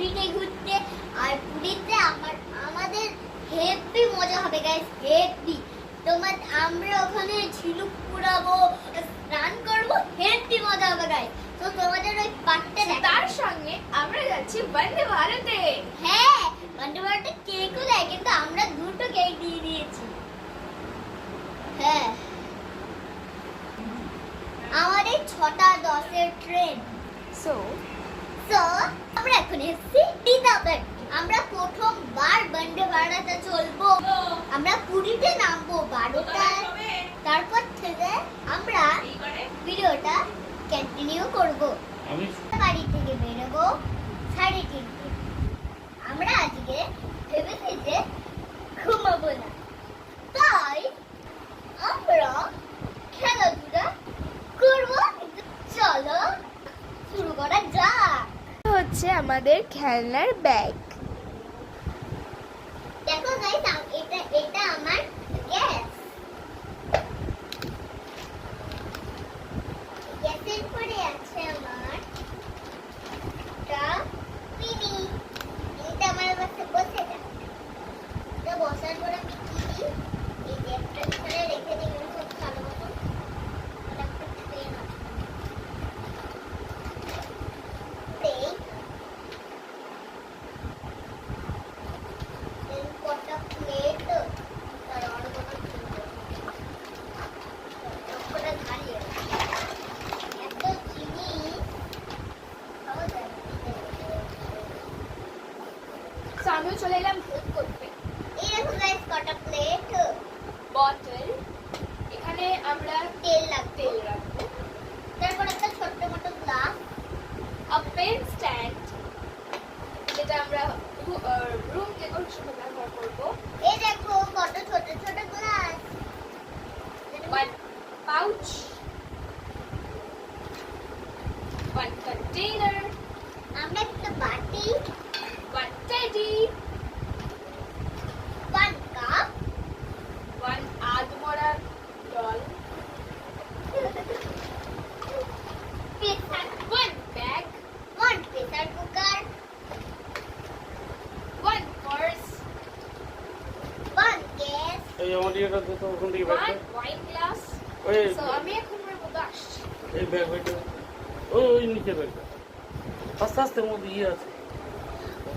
পুরীতে ঘুরতে। আর পুরীতে আমাদের হেভি মজা হবে গাইস, হেভি। আমরা ওখানে ঝিনুক পুরাবো, স্নান করবো, হেভি মজা হবে গাইস। তো তোমাদের ওই পার্টটা তার সঙ্গে আমরা যাচ্ছি বন্দে ভারতে। হ্যাঁ, বন্দে ভারতে কেকও দেয়, কিন্তু আমরা 2টো কেক দিয়ে দিয়েছি। হ্যাঁ, আমার এই 6টা 10-এর ট্রেন। সো আমরা এখন এসেছি দিদাবেন। আমরা প্রথমবার বন্দে ভারতে চলবো। আমরা পুরীতে নামবো 12টায়। তারপর থেকে আমরা ভিডিওটা কন্টিনিউ করবো। বাড়ি থেকে বেরোবো 3:30। আমরা আজকে ভেবেছি যে ঘুমাবো না, তাই আমরা খেলাধুলা করবো। চলো শুরু করা যাক। হচ্ছে আমাদের খেলনার ব্যাগ। দেখো গাইস, এটা আমার গ্যাস। গ্যাসের পরে আছে আমার এটা মিনি। এটা আমার কাছে বসে যায়। এটা বসার পরে আমি কি দিই, এই যে একটা এখানে রেখে দিই খুব ভালো মতো। এটা একটা ট্রেন আছে, এই কটা প্লেট আর অন্য কোনো কটা ধারিয়ে এত জিনিস খাওয়া যায় না। সো আমিও চলে এলাম হেল্প করতে। এই দেখো গাইস, কটা প্লেট, বটল, এখানে আমরা তেল লাগবে। তেল রাখবো। তারপর একটা ছোট্ট মতো গ্লাস, আ পেন স্ট্যান্ড, যেটা আমরা রুম ডেকোরেশনে ব্যবহার করবো। এই দেখো কত ছোট ছোট glass, one pouch, one container, আমরা একটা বাটি, one teddy, one cup, one আদমরা doll, pressure, one bag, one pressure cooker, one purse, one gas, এই আমার এটা তো ওখান থেকে ব্যাগ ওয়ান ওয়াইন গ্লাস। ওই সো আমি এখন আমার মতো আসছি। এই ব্যাগটা ওই নিচে ব্যাগটা আস্তে আস্তে মধ্যে ইয়ে আছে।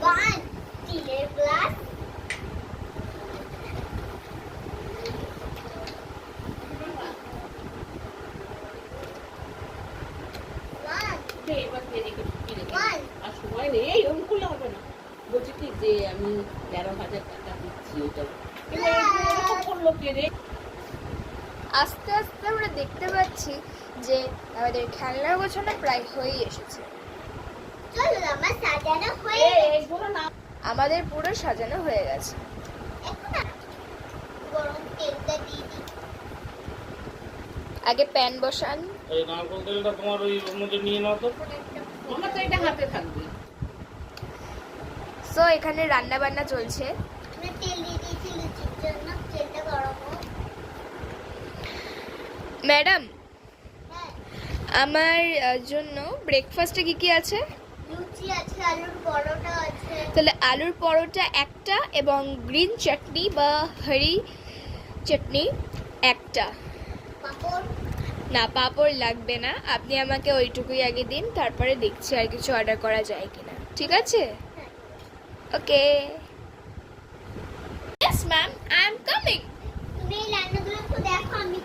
ওয়ান স্টিলের গ্লাস, ওয়ান এবার ফেরে কিনে ওয়ান আর সময় নেই, এই ওরকম করলে হবে না। বলছি কি যে আমি 13,000 টাকা দিচ্ছি ওটা, কিন্তু এরকম করলো কে রে? আস্তে আস্তে আমরা দেখতে পাচ্ছি যে আমাদের খেলনা গোছানো প্রায় হয়েই এসেছে। চলো আমার সাজানো হয়ে এই গেছে। এইগুলো না আমাদের পুরো সাজানো হয়ে গেছে। এখন গরম তেলটা দিয়ে দিই। আগে প্যান বসান। এই নারকেল তেলটা তোমার ওই ওর মধ্যে নিয়ে নাও তো। আমার তো এটা হাতে থাকবে। সো এখানে রান্না বান্না চলছে। আমি তেল দিয়ে দিয়েছি লুচির জন্য, তেলটা গরম হোক। ম্যাডাম, হ্যাঁ, আমার জন্য ব্রেকফাস্টে কি কি আছে? লুচি আছে, আলুর পরোটা আছে, তাহলে আলুর পরোটা একটা এবং গ্রিন চাটনি বা হরি চাটনি একটা। পাঁপড়, না, পাঁপড় লাগবে না, আপনি আমাকে ওইটুকুই আগে দিন, তারপরে দেখছি আর কিছু অর্ডার করা যায় কিনা। ঠিক আছে? Okay. Yes ma'am, I am coming. তুমি এই রান্নাগুলো একটু দেখো, আমি